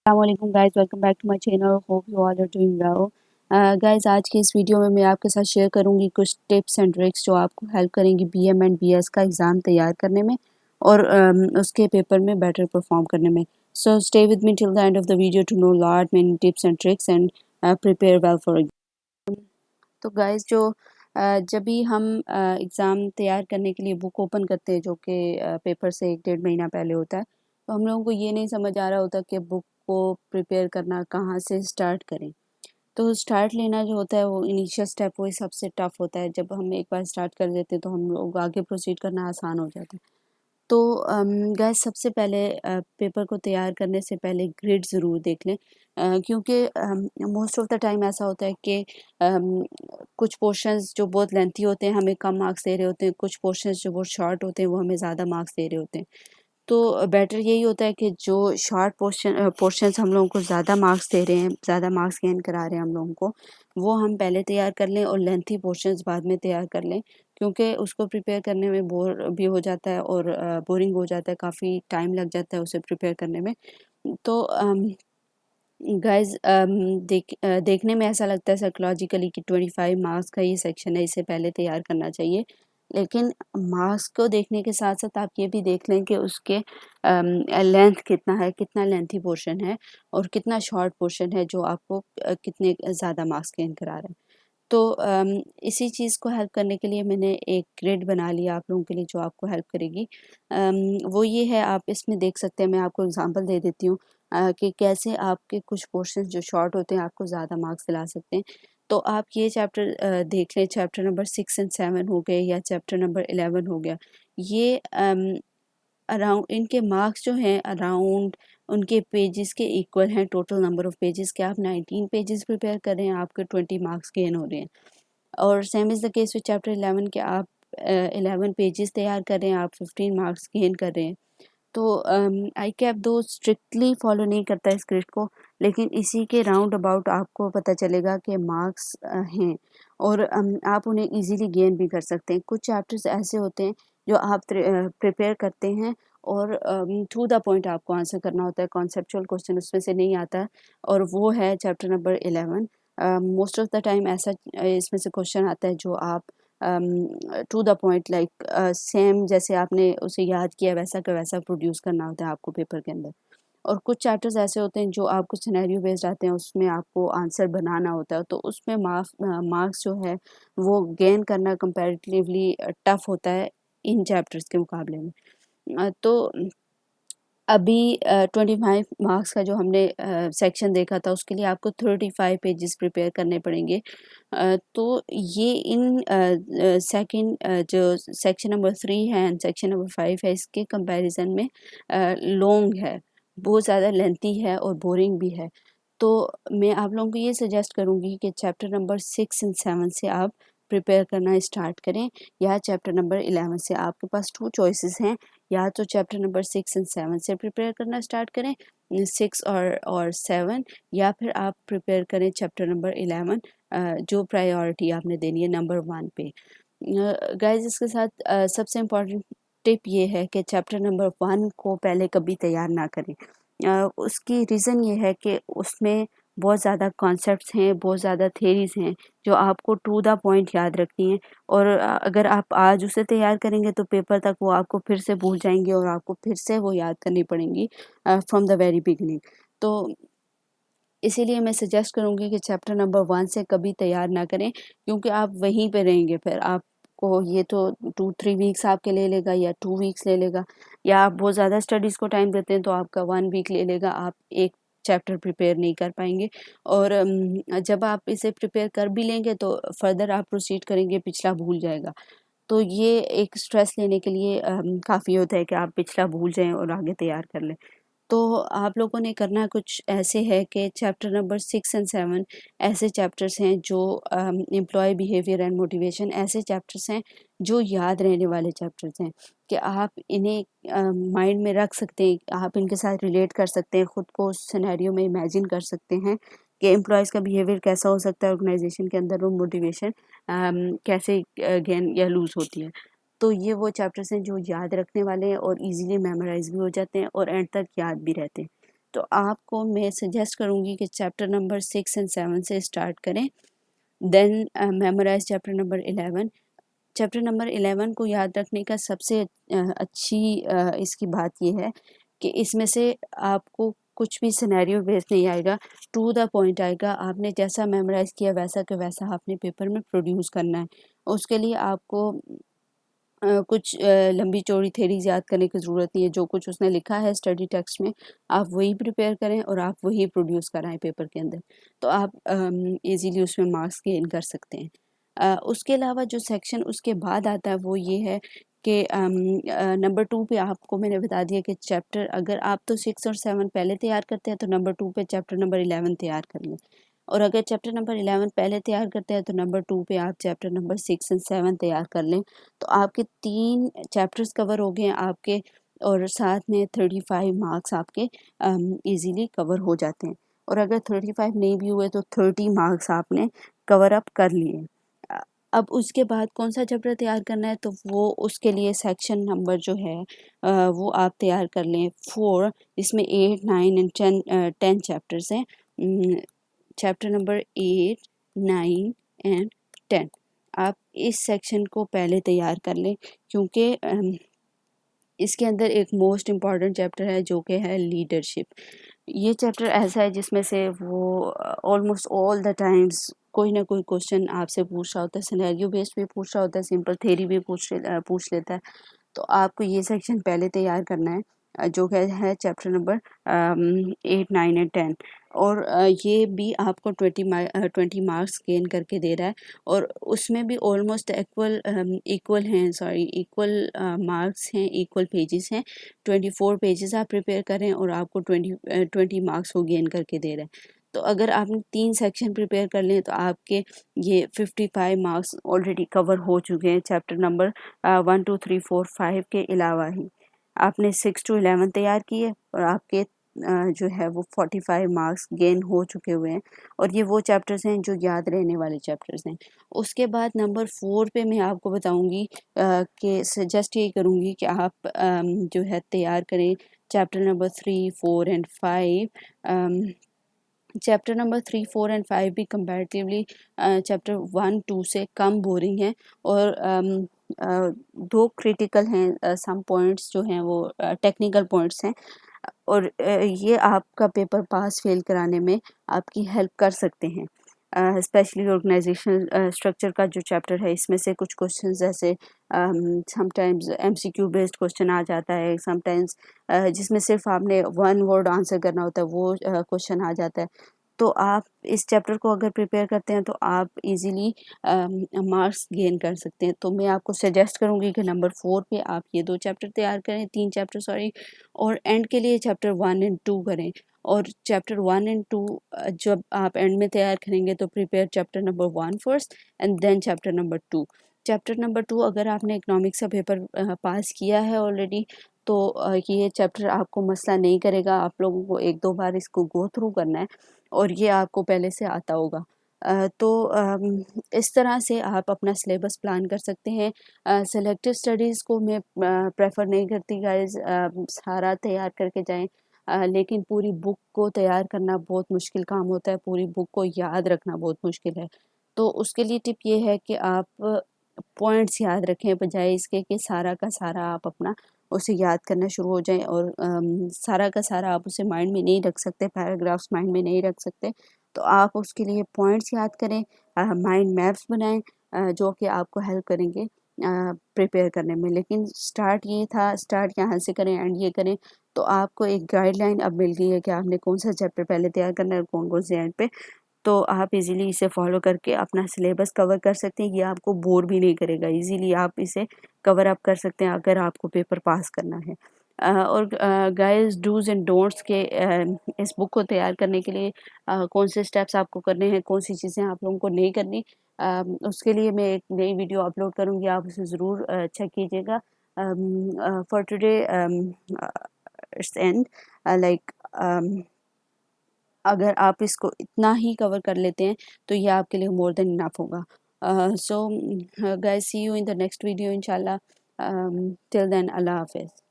अस्सलामुअलैकुम guys, welcome back to my channel. Hope you all are doing well. Guys, आज के इस video में मैं आपके साथ शेयर करूंगी कुछ टिप्स एंड ट्रिक्स जो आपको हेल्प करेंगी बीएम एंड बीएस का एग्ज़ाम तैयार करने में और उसके पेपर में बेटर परफॉर्म करने में। So stay with me till the end of the video to know lot many tips and tricks and prepare well for. तो गाइस, जब भी हम एग्ज़ाम तैयार करने के लिए बुक ओपन करते हैं, जो कि पेपर से 1 डेढ़ महीना पहले होता है, तो हम लोगों को ये नहीं समझ आ रहा होता कि बुक को प्रिपेयर करना कहाँ से स्टार्ट करें। तो स्टार्ट लेना जो होता है, वो इनिशियल स्टेप वही सबसे टफ होता है। जब हम एक बार स्टार्ट कर देते हैं तो हम लोग आगे प्रोसीड करना आसान हो जाता है। तो गाइस, सबसे पहले पेपर को तैयार करने से पहले ग्रिड ज़रूर देख लें, क्योंकि मोस्ट ऑफ द टाइम ऐसा होता है कि कुछ पोर्शंस जो बहुत लेंथी होते हैं हमें कम मार्क्स दे रहे होते हैं, कुछ पोर्शंस जो बहुत शॉर्ट होते हैं वो हमें ज़्यादा मार्क्स दे रहे होते हैं। तो बेटर यही होता है कि जो शॉर्ट पोर्शंस हम लोगों को ज़्यादा मार्क्स दे रहे हैं, ज़्यादा मार्क्स गेन करा रहे हैं हम लोगों को, वो हम पहले तैयार कर लें और लेंथी पोर्शंस बाद में तैयार कर लें, क्योंकि उसको प्रिपेयर करने में बोर भी हो जाता है और बोरिंग हो जाता है, काफ़ी टाइम लग जाता है उसे प्रिपेयर करने में। तो गाइस, देखने में ऐसा लगता है साइकोलॉजिकली कि 25 मार्क्स का ये सेक्शन है, इसे पहले तैयार करना चाहिए। लेकिन मार्क्स को देखने के साथ साथ आप ये भी देख लें कि उसके लेंथ कितना है, कितना लेंथी पोर्शन है और कितना शॉर्ट पोर्शन है जो आपको कितने ज़्यादा मार्क्स गेन करा रहा है। तो इसी चीज़ को हेल्प करने के लिए मैंने एक ग्रिड बना लिया आप लोगों के लिए, जो आपको हेल्प करेगी। वो ये है, आप इसमें देख सकते हैं, मैं आपको एग्जांपल दे देती हूँ कि कैसे आपके कुछ पोर्शंस जो शॉर्ट होते हैं आपको ज़्यादा मार्क्स दिला सकते हैं। तो आप ये चैप्टर देख लें, चैप्टर नंबर 6 एंड 7 हो गए या चैप्टर नंबर 11 हो गया। ये अराउंड इनके मार्क्स जो हैं अराउंड उनके पेजेस के इक्वल हैं। टोटल नंबर ऑफ पेजेस के आप 19 पेजेस प्रिपेयर कर रहे हैं, आपके 20 मार्क्स गेन हो रहे हैं। और same is the case with chapter 11 के आप 11 पेजेस तैयार कर रहे हैं, आप 15 मार्क्स गेन कर रहे हैं। तो आई कैप दो स्ट्रिक्टली फॉलो नहीं करता है स्क्रिप्ट को, लेकिन इसी के राउंड अबाउट आपको पता चलेगा कि मार्क्स हैं और आप उन्हें इजीली गेन भी कर सकते हैं। कुछ चैप्टर्स ऐसे होते हैं जो आप प्रिपेयर करते हैं और टू द पॉइंट आपको आंसर करना होता है, कॉन्सेप्चुअल क्वेश्चन उसमें से नहीं आता है, और वो है chapter number 11। Most of the time ऐसा इसमें से क्वेश्चन आता है जो आप to the point like same जैसे आपने उसे याद किया वैसा का वैसा प्रोड्यूस करना होता है आपको पेपर के अंदर। और कुछ चैप्टर्स ऐसे होते हैं जो आपको सिनेरियो बेस्ड आते हैं, उसमें आपको आंसर बनाना होता है, तो उसमें मार्क्स जो है वो गेन करना कंपैरेटिवली टफ होता है इन चैप्टर्स के मुकाबले में। तो अभी 25 मार्क्स का जो हमने सेक्शन देखा था उसके लिए आपको 35 पेजेस प्रिपेयर करने पड़ेंगे। तो ये इन सेकंड जो सेक्शन नंबर 3 है एंड सेक्शन नंबर 5 है, इसके कंपैरिजन में लॉन्ग है, बहुत ज़्यादा लेंथी है और बोरिंग भी है। तो मैं आप लोगों को ये सजेस्ट करूँगी कि चैप्टर नंबर 6 एंड 7 से आप प्रिपेयर करना स्टार्ट करें, या चैप्टर नंबर 11 से। आपके पास 2 चॉइसेस हैं, या तो चैप्टर नंबर 6 एंड 7 से प्रिपेयर करना स्टार्ट करें, 6 और 7, या फिर आप प्रिपेयर करें चैप्टर नंबर 11, जो प्रायोरिटी आपने देनी है नंबर 1 पे। गाइस, इसके साथ सबसे इम्पोर्टेंट टिप ये है कि चैप्टर नंबर 1 को पहले कभी तैयार ना करें। उसकी रीज़न ये है कि उसमें बहुत ज़्यादा कॉन्सेप्ट्स हैं, बहुत ज़्यादा थ्योरीज़ हैं जो आपको टू द पॉइंट याद रखनी है, और अगर आप आज उसे तैयार करेंगे तो पेपर तक वो आपको फिर से भूल जाएंगे और आपको फिर से वो याद करनी पड़ेंगी फ्रॉम द वेरी बिगिनिंग। तो इसीलिए मैं सजेस्ट करूँगी कि चैप्टर नंबर 1 से कभी तैयार ना करें, क्योंकि आप वहीं पे रहेंगे, फिर आपको ये तो 2-3 वीक्स आपके ले लेगा या 2 वीक्स ले लेगा, या आप बहुत ज़्यादा स्टडीज़ को टाइम देते हैं तो आपका 1 वीक ले लेगा, आप एक चैप्टर प्रिपेयर नहीं कर पाएँगे। और जब आप इसे प्रिपेयर कर भी लेंगे तो फर्दर आप प्रोसीड करेंगे, पिछला भूल जाएगा। तो ये एक स्ट्रेस लेने के लिए काफ़ी होता है कि आप पिछला भूल जाएँ और आगे तैयार कर लें। तो आप लोगों ने करना कुछ ऐसे है कि चैप्टर नंबर 6 एंड 7 ऐसे चैप्टर्स हैं जो एम्प्लॉय बिहेवियर एंड मोटिवेशन, ऐसे चैप्टर्स हैं जो याद रहने वाले चैप्टर्स हैं, कि आप इन्हें माइंड में रख सकते हैं, आप इनके साथ रिलेट कर सकते हैं, खुद को उस सिनेरियो में इमेजिन कर सकते हैं कि एम्प्लॉयज़ का बिहेवियर कैसा हो सकता है ऑर्गेनाइजेशन के अंदर, और मोटिवेशन कैसे गेन या लूज़ होती है। तो ये वो चैप्टर्स हैं जो याद रखने वाले हैं और इजीली मेमोराइज भी हो जाते हैं और एंड तक याद भी रहते हैं। تو آپ کو میں سجیسٹ کروں گی کہ چیپٹر نمبر 6 and 7 سے اسٹارٹ کریں، then memorize chapter number 11۔ Chapter number 11 کو یاد رکھنے کا سب سے اچھی اس کی بات یہ ہے کہ اس میں سے آپ کو کچھ بھی سینیریو بیس نہیں آئے گا، ٹو دا پوائنٹ آئے گا۔ آپ نے جیسا میمورائز کیا ویسا کہ ویسا آپ نے پیپر میں پروڈیوس کرنا ہے۔ اس کے لیے آپ کو کچھ لمبی چوڑی تھیریز یاد کرنے کی ضرورت نہیں ہے، جو کچھ اس نے لکھا ہے اسٹڈی ٹیکسٹ میں آپ وہی پریپیئر کریں اور آپ وہی پروڈیوس کرائیں پیپر کے اندر، تو آپ ایزیلی اس میں مارکس گین کر سکتے ہیں۔ اس کے علاوہ جو سیکشن اس کے بعد آتا ہے وہ یہ ہے کہ نمبر 2 پہ آپ کو میں نے بتا دیا کہ چیپٹر اگر آپ تو 6 اور 7 پہلے تیار کرتے ہیں تو نمبر 2 پہ چیپٹر نمبر 11 تیار کر لیں، اور اگر چیپٹر نمبر 11 پہلے تیار کرتے ہیں تو نمبر 2 پہ آپ چیپٹر نمبر 6 اور 7 تیار کر لیں، تو آپ کے 3 چیپٹرز کور ہو گئے ہیں آپ کے، اور ساتھ میں 35 مارکس آپ کے ایزیلی کور ہو جاتے ہیں۔ اور اگر 35 نہیں بھی ہوئے تو 30 مارکس آپ نے کور اپ کر لیے۔ اب اس کے بعد کون سا چیپٹر تیار کرنا ہے، تو وہ اس کے لیے سیکشن نمبر جو ہے وہ آپ تیار کر لیں 4، اس میں 8، 9 اور 10 چیپٹرز ہیں۔ چیپٹر نمبر 8، 9 اور 10 آپ اس سیکشن کو پہلے تیار کر لیں، کیونکہ اس کے اندر ایک موسٹ امپورٹنٹ چیپٹر ہے جو کہ ہے لیڈرشپ۔ یہ چیپٹر ایسا ہے جس میں سے وہ آلموسٹ آل دا ٹائمز کوئی نہ کوئی کوشچن آپ سے پوچھ رہا ہوتا ہے، سینیریو بیسڈ بھی پوچھ رہا ہوتا ہے، سمپل تھیری بھی پوچھ لیتا ہے، تو آپ کو یہ سیکشن پہلے تیار کرنا ہے جو کہ ہے چیپٹر نمبر 8، 9 اور 10، اور یہ بھی آپ کو 20 مارکس گین کر کے دے رہا ہے، اور اس میں بھی آلموسٹ ایکول مارکس ہیں، ایکول پیجز ہیں، 24 پیجز آپ پریپیئر کریں اور آپ کو 20 مارکس کو گین کر کے دے رہا ہے۔ تو اگر آپ نے 3 سیکشن پریپیئر کر لیں تو آپ کے یہ 55 مارکس آلریڈی کور ہو چکے ہیں چیپٹر نمبر 1، 2، 3، 4، 5 کے علاوہ ہی۔ آپ نے 6 to 11 تیار کیے اور آپ کے جو ہے وہ 45 مارکس گین ہو چکے ہوئے ہیں، اور یہ وہ چیپٹرز ہیں جو یاد رہنے والے چیپٹرز ہیں۔ اس کے بعد نمبر 4 پہ میں آپ کو بتاؤں گی کہ سجیسٹ یہی کروں گی کہ آپ جو ہے تیار کریں چیپٹر نمبر 3، 4 اور 5۔ چیپٹر نمبر 3، 4 اور 5 بھی کمپیریٹیولی چیپٹر 1، 2 سے کم بورنگ ہیں، اور 2 کریٹیکل ہیں، سم پوائنٹس جو ہیں وہ ٹیکنیکل پوائنٹس ہیں، اور یہ آپ کا پیپر پاس فیل کرانے میں آپ کی ہیلپ کر سکتے ہیں۔ اسپیشلی آرگنائزیشنل اسٹرکچر کا جو چیپٹر ہے، اس میں سے کچھ کوشچنز ایسے sometimes MCQ based question آ جاتا ہے، سم ٹائمز جس میں صرف آپ نے 1 ورڈ آنسر کرنا ہوتا ہے وہ کوشچن آ جاتا ہے۔ تو آپ اس چیپٹر کو اگر پریپیئر کرتے ہیں تو آپ ایزیلی مارکس گین کر سکتے ہیں۔ تو میں آپ کو سجیسٹ کروں گی کہ نمبر 4 پہ آپ یہ 2 چیپٹر تیار کریں، 3 چیپٹر سوری، اور اینڈ کے لیے چیپٹر 1 اور 2 کریں، اور چیپٹر 1 اور 2 جب آپ اینڈ میں تیار کریں گے تو prepare chapter number 1 first and then chapter number 2۔ Chapter number 2 اگر آپ نے اکنامکس کا پیپر پاس کیا ہے آلریڈی تو یہ چیپٹر آپ کو مسئلہ نہیں کرے گا، آپ لوگوں کو 1-2 بار اس کو گو تھرو کرنا ہے اور یہ آپ کو پہلے سے آتا ہوگا۔ تو اس طرح سے آپ اپنا سلیبس پلان کر سکتے ہیں۔ سلیکٹیو اسٹڈیز کو میں پریفر نہیں کرتی گائز، سارا تیار کر کے جائیں، لیکن پوری بک کو تیار کرنا بہت مشکل کام ہوتا ہے، پوری بک کو یاد رکھنا بہت مشکل ہے۔ تو اس کے لیے ٹپ یہ ہے کہ آپ پوائنٹس یاد رکھیں بجائے اس کے کہ سارا کا سارا آپ اپنا اسے یاد کرنا شروع ہو جائیں، اور سارا کا سارا آپ اسے مائنڈ میں نہیں رکھ سکتے، پیراگرافس مائنڈ میں نہیں رکھ سکتے، تو آپ اس کے لیے پوائنٹس یاد کریں، مائنڈ میپس بنائیں جو کہ آپ کو ہیلپ کریں گے پریپیئر کرنے میں۔ لیکن سٹارٹ یہ تھا، سٹارٹ یہاں سے کریں اینڈ یہ کریں، تو آپ کو ایک گائیڈ لائن اب مل گئی ہے کہ آپ نے کون سا چیپٹر پہلے تیار کرنا ہے اور کون کون سے اینڈ پہ، تو آپ ایزیلی اسے فالو کر کے اپنا سلیبس کور کر سکتے ہیں۔ یہ آپ کو بور بھی نہیں کرے گا، ایزیلی آپ اسے کور اپ کر سکتے ہیں اگر آپ کو پیپر پاس کرنا ہے۔ اور گائز ڈوز اینڈ ڈونٹس کے اس بک کو تیار کرنے کے لیے کون سے اسٹیپس آپ کو کرنے ہیں، کون سی چیزیں آپ لوگوں کو نہیں کرنی، اس کے لیے میں ایک نئی ویڈیو اپلوڈ کروں گی، آپ اسے ضرور چیک کیجیے گا۔ For today it's and like اگر آپ اس کو اتنا ہی کور کر لیتے ہیں تو یہ آپ کے لیے مور دین انف ہوگا۔ So guys see you in the next video انشاءاللہ، ٹل دین اللہ حافظ۔